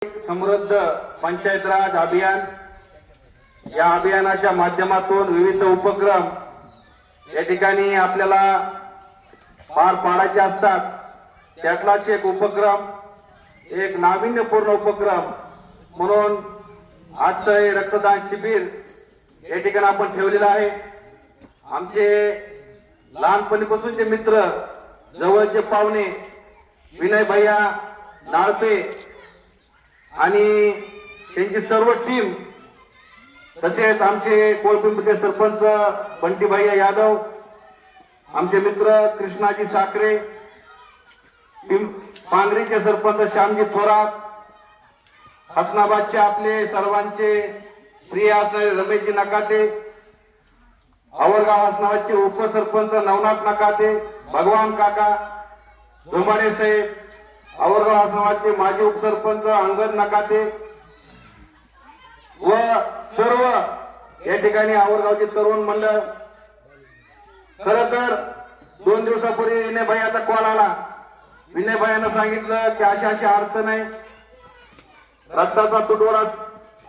समृद्ध पंचायत राज अभियान, या अभियानाच्या माध्यमातून विविध उपक्रम या ठिकाणी आपल्याला पार पाडायचे असतात। त्यातलाच एक उपक्रम, एक नाविन्यपूर्ण उपक्रम म्हणून आजचं हे रक्तदान शिबिर या ठिकाणी आपण ठेवलेलं आहे। आमचे लहानपणीपासूनचे मित्र, जवळचे पाहुणे विनय भैया नाळपे आणि त्यांची सर्व टीम, तसेच आमचे कोळपिंपचे सरपंच बंटी भैया यादव, आमचे मित्र कृष्णाजी साखरे, पांगरीचे सरपंच श्यामजी थोरात, हसनाबादचे आपले सर्वांचे प्रिय असणारे रमेशजी नकाते, आवरगाव हसनाबादचे उपसरपंच नवनाथ नकाते, भगवान काका धुमारे साहेब, आवरगाव हसनाबादचे माजी उपसरपंच अंगद नकाते व सर्व या ठिकाणी आवरगावचे तरुण मंडळ। खरं तर 2 दिवसापूर्वी विनय भैयाचा कॉल आला। विनय भैयानं सांगितलं की अशी अडचण आहे, रक्ताचा तुटवडा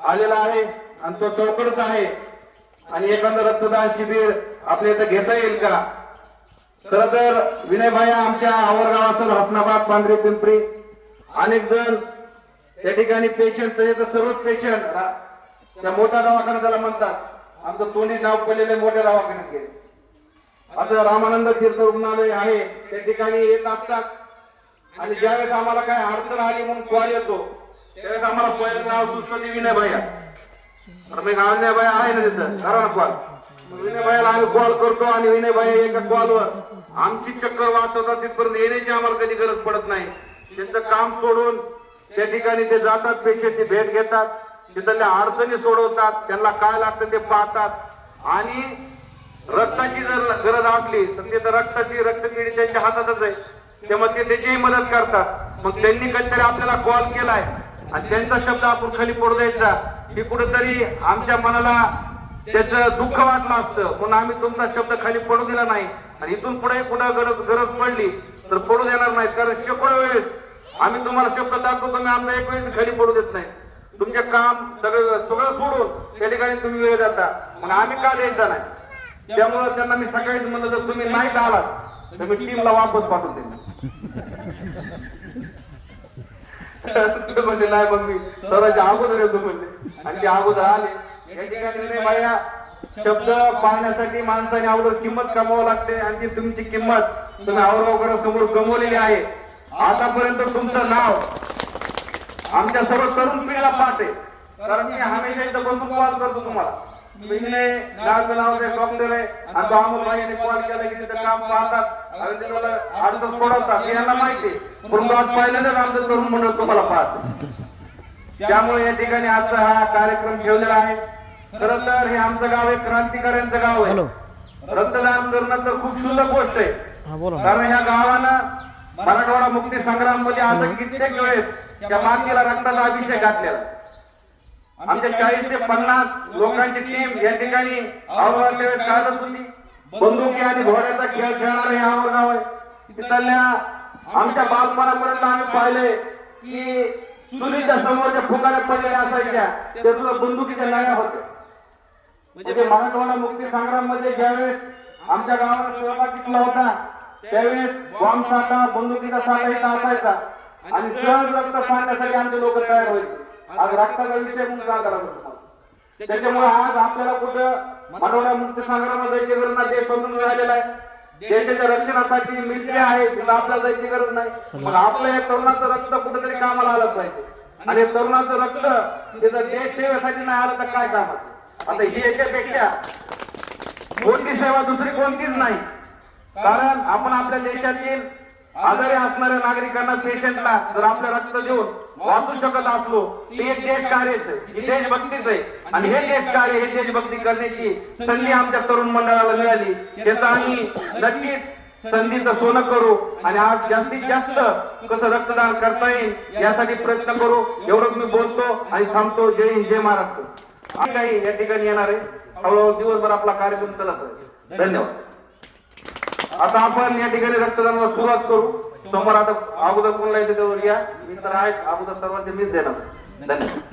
आलेला आहे आणि तो चौकडच आहे आणि एखादं रक्तदान शिबिर आपल्या इथं घेता येईल का? खरं तर विनय भैया आमच्या आवरगावात हसनाबाद, पांढरी पिंपरी अनेक जण त्या ठिकाणी पेशंट, सर्वच पेशंट त्या मोठ्या दवाखान्यात त्याला म्हणतात, आमचं तोंडी नाव पडलेले मोठ्या दवाखान्यात गेले। आता रामानंद तीर्थ रुग्णालय आहे, त्या ठिकाणी येत असतात आणि ज्यावेळेस आम्हाला काय अडचण आली म्हणून कॉल येतो, त्यावेळेस आम्हाला पहिलं नाव सुचवते विनय भैया। विनय भैया आहे ना तिथं, करा ना कॉल। विनय भैयाला आम्ही कॉल करतो आणि विनय भैया एका कॉलवर आमची चक्कर वाचवतात, तिथपर्यंत येण्याची आम्हाला कधी गरज पडत नाही। त्यांचं काम सोडून त्या ठिकाणी ते जातात, पेशंटची भेट घेतात, तिथल्या अडचणी सोडवतात, त्यांना काय लागतं ते पाहतात आणि रक्ताची जर गरज असली तर तिथं रक्तपेढी त्यांच्या हातातच आहे, त्यामुळे ते त्याचीही मदत करतात। मग त्यांनी कधीतरी आपल्याला कॉल केलाय आणि त्यांचा शब्द आपण खाली पडू द्यायचा, ही कुठेतरी आमच्या मनाला त्याचं दुःख वाटलं असतं, म्हणून आम्ही तुमचा शब्द खाली पडू दिला नाही आणि इथून पुढे कुठं गरज पडली तर पडू देणार नाही। कारण शेकडो वेळेस आम्ही तुम्हाला शब्द दाखवतो, तुम्ही आमचा एक वेळेस खाली पडू देत नाही। तुमचे काम सगळं सोडून त्या ठिकाणी तुम्ही वेळ जाता, मग आम्ही का द्यायचा नाही? त्यामुळे त्यांना मी सकाळीच म्हणलं, जर तुम्ही नाही आलात तर मी टीमला वापस पाठवून देईन। म्हणजे नाही, मग मी सर्वांच्या अगोदर येतो म्हणजे, आणि ते अगोदर आले। या ठिकाणी माझ्या शब्द पाहण्यासाठी माणसाने अगोदर किंमत कमवावी लागते आणि ती तुमची किंमत तुम्ही आवरगावकर समोर कमवलेली आहे। आतापर्यंत तुमचं नाव आमच्या सर्व तरुण पिढीला पाहते, कारण मी हमेशा इथं बसून कॉल करतो तुम्हाला। विनय नावाचे डॉक्टर आहे आणि तो अमोल भाईने कॉल केला की तिथं काम पाहतात आणि त्याला अडचण सोडवतात, हे यांना माहिती आहे, परंतु आज पहिल्यांदाच आमचं तरुण मंडळ तुम्हाला पाहत। त्यामुळे या ठिकाणी आजचा हा कार्यक्रम ठेवलेला आहे। खरं तर हे आमचं गाव एक क्रांतिकाऱ्यांचं गाव आहे। रक्तदान करणं तर खूप सुंदर गोष्ट आहे, कारण या गावानं मराठवाडा मुक्ती संग्राम मध्ये असं कित्येक वेळेस त्या मातीला रक्ताचा अभिषेक घातलेला। आमच्या 40 ते 50 लोकांची टीम या ठिकाणी आवरगावाच्या वेळेस काढत होती। बंदुकी आणि घोड्याचा खेळ खेळणारे हे आवरगाव आहे। तिथल्या आमच्या बालपणापर्यंत आम्ही पाहिले की चुलीच्या समोरच्या फुगाऱ्या पडलेल्या असायच्या, त्या सुद्धा बंदुकीच्या नळ्या होत्या। म्हणजे मराठवाडा मुक्ती संग्राम मध्ये ज्यावेळेस आमच्या गावाला सहभाग घेतला होता, त्यावेळेस बॉम्ब साठा, बंदुकीचा साठा इथं असायचा आणि सहज रक्त पाहण्यासाठी आमचे लोक तयार व्हायचे। आज रक्ताचा विषय म्हणून का करावा? त्याच्यामुळे आज आपल्याला कुठं मराठवाडा मुक्ती संग्रामात जायची गरज नाही, देश स्वतंत्र झालेला आहे। देशाच्या रक्षणासाठी मिळते आहे, तिथं आपल्याला जायची गरज नाही। मग आपलं हे तरुणाचं रक्त कुठेतरी कामाला आलं पाहिजे आणि तरुणाचं रक्त त्याचं देश सेवेसाठी नाही आलं तर काय कामाचं? आता ही याच्यापेक्षा मोठी सेवा दुसरी कोणतीच नाही, कारण आपण आपल्या देशातील आजारी असणाऱ्या नागरिकांना, पेशंटला जर आपलं रक्त देऊन वाचू शकत असलो ते एक देश कार्यच आहे, ही देशभक्तीच आहे आणि हे देश कार्य, हे देशभक्ती करण्याची संधी आमच्या तरुण मंडळाला मिळाली। त्याचा आम्ही नक्कीच संधीचं सोनं करू आणि आज जास्तीत जास्त कसं रक्तदान करता येईल यासाठी प्रयत्न करू। एवढंच मी बोलतो आणि थांबतो। जय हिंद, जय महाराष्ट्र। आम्ही काही या ठिकाणी येणार आहे, हळूहळू दिवसभर आपला कार्यक्रम चालत आहे। धन्यवाद। आता आपण या ठिकाणी रक्तदानाला सुरुवात करू। समोर आता अगोदर कोणला येते त्यावर या, मी तर आहे अगोदर सर्वांचे मीच देणार। धन्यवाद.